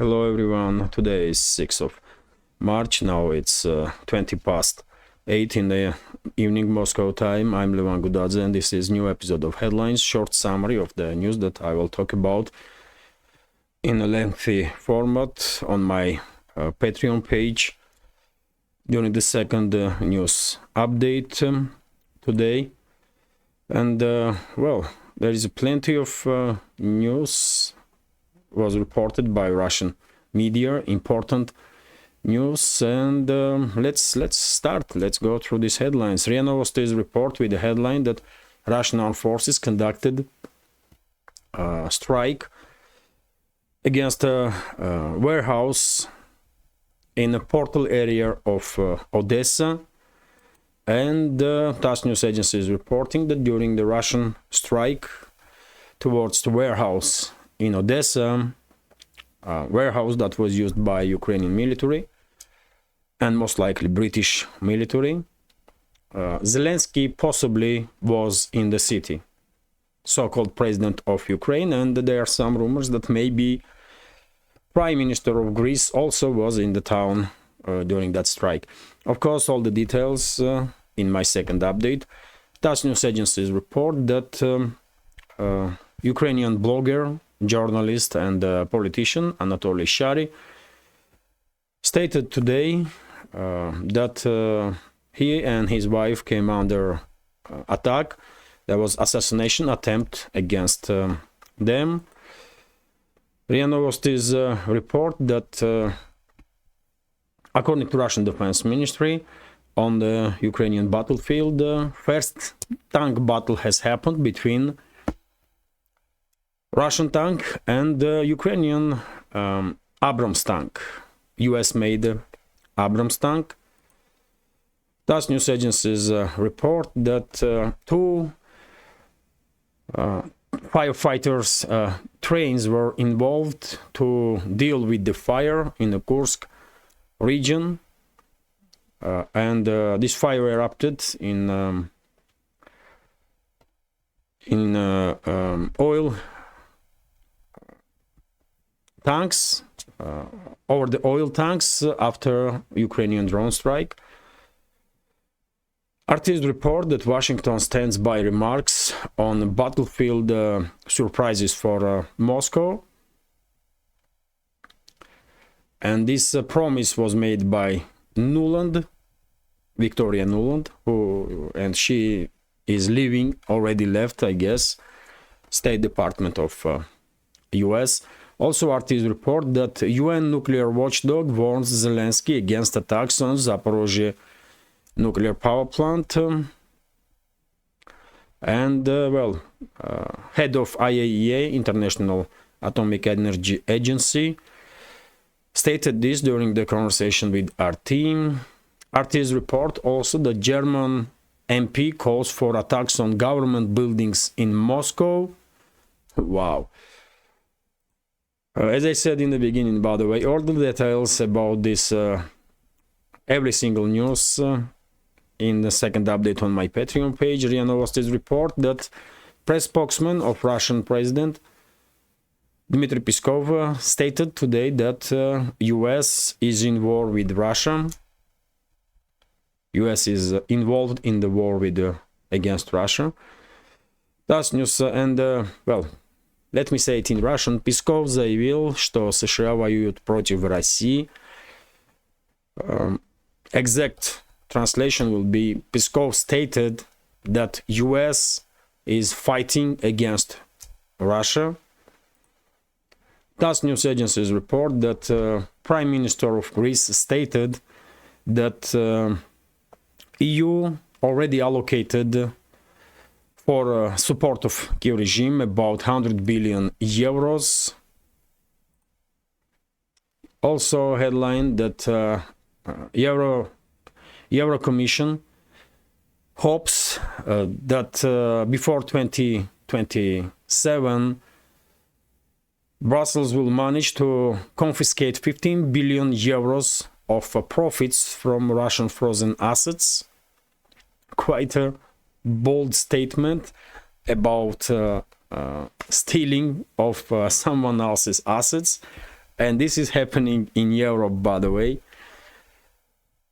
Hello everyone, today is 6th of March, now it's 20 past 8 in the evening Moscow time. I'm Levan Gudadze and this is new episode of Headlines, short summary of the news that I will talk about in a lengthy format on my Patreon page during the second news update today. And well, there is plenty of news was reported by Russian media, important news, and let's start. Let's go through these headlines. RIA Novosti's report with the headline that Russian armed forces conducted a strike against a warehouse in a portal area of Odessa, and TASS news agency is reporting that during the Russian strike towards the warehouse in Odessa, a warehouse that was used by Ukrainian military and most likely British military, Zelensky possibly was in the city, so-called president of Ukraine, and there are some rumors that maybe Prime Minister of Greece also was in the town during that strike. Of course, all the details in my second update. TASS news agencies report that Ukrainian blogger, journalist and politician Anatoly Shari stated today that he and his wife came under attack. There was assassination attempt against them. RIA Novosti's report that according to Russian Defense Ministry, on the Ukrainian battlefield, the first tank battle has happened between Russian tank and Ukrainian Abrams tank, US-made Abrams tank. TASS news agencies report that two firefighters' trains were involved to deal with the fire in the Kursk region, and this fire erupted in oil tanks, over the oil tanks after Ukrainian drone strike. RT's report that Washington stands by remarks on battlefield surprises for Moscow. And this promise was made by Nuland, Victoria Nuland, and she is leaving, already left, I guess, State Department of US. Also, RT's report that UN nuclear watchdog warns Zelensky against attacks on Zaporozhye nuclear power plant. And, well, head of IAEA, International Atomic Energy Agency, stated this during the conversation with RT. RT's report also that German MP calls for attacks on government buildings in Moscow. Wow. As I said in the beginning, by the way, all the details about this, every single news in the second update on my Patreon page. RIA Novosti's report that press spokesman of Russian President Dmitry Peskov stated today that US is in war with Russia. US is involved in the war with against Russia. TASS news and well, let me say it in Russian. Peskov заявил, что США воюют против России. Exact translation will be Peskov stated that US is fighting against Russia. TASS news agencies report that Prime Minister of Greece stated that EU already allocated for support of Kiev regime about 100 billion euros. Also headline that Euro Commission hopes that before 2027 Brussels will manage to confiscate 15 billion euros of profits from Russian frozen assets. Quite a bold statement about stealing of someone else's assets and this is happening in Europe, by the way.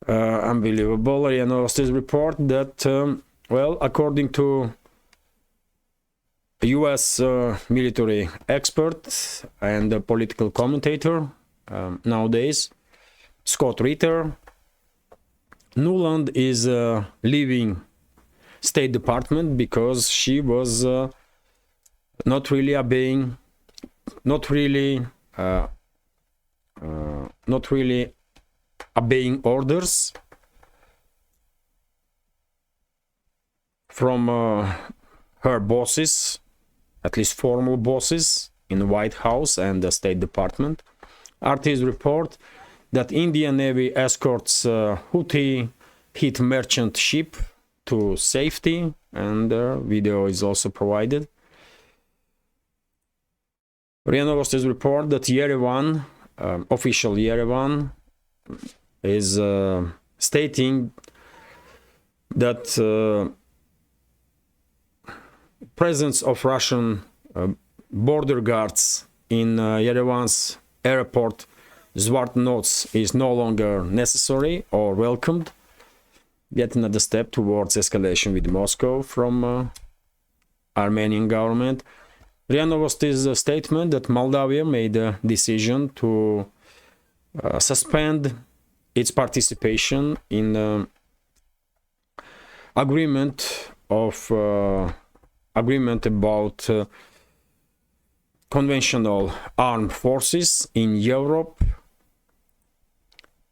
Unbelievable. RIA Novosti's report that, well, according to a US military expert and a political commentator nowadays, Scott Ritter, Nuland is leaving State Department because she was not really obeying orders from her bosses, at least formal bosses in the White House and the State Department. RT's report that Indian Navy escorts Houthi hit merchant ship to safety, and video is also provided. RIA Novosti's report that Yerevan, official Yerevan, is stating that presence of Russian border guards in Yerevan's airport Zvartnots is no longer necessary or welcomed. Yet another step towards escalation with Moscow from Armenian government. RIA Novosti's statement that Moldavia made a decision to suspend its participation in agreement about conventional armed forces in Europe.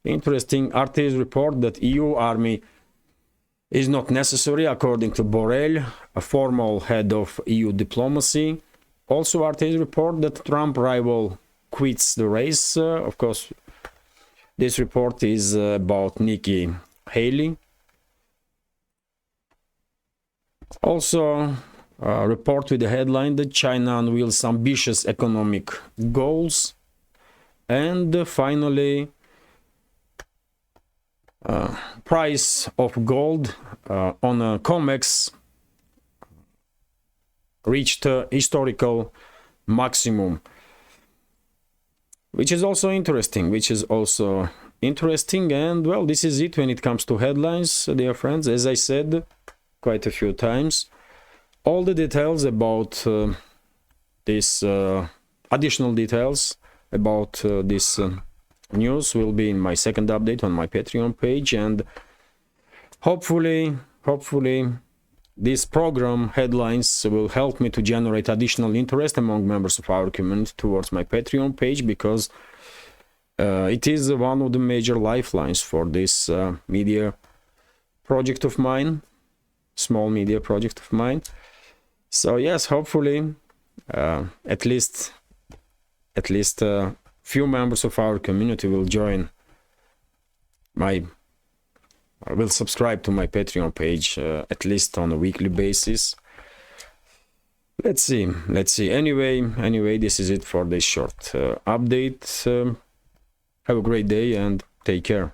Interesting. RT's report that EU army is not necessary, according to Borrell, a formal head of EU diplomacy. Also, RT's report that Trump rival quits the race. Of course, this report is about Nikki Haley. Also, a report with the headline that China unveils ambitious economic goals. And finally, price of gold on a COMEX reached a historical maximum, which is also interesting. And well, this is it when it comes to headlines, dear friends. As I said quite a few times, all the details about this additional details about this news will be in my second update on my Patreon page, and hopefully this program headlines will help me to generate additional interest among members of our community towards my Patreon page, because it is one of the major lifelines for this media project of mine, small media project of mine. So yes, hopefully at least few members of our community will will subscribe to my Patreon page at least on a weekly basis. Let's see. Anyway, this is it for this short update. Have a great day and take care.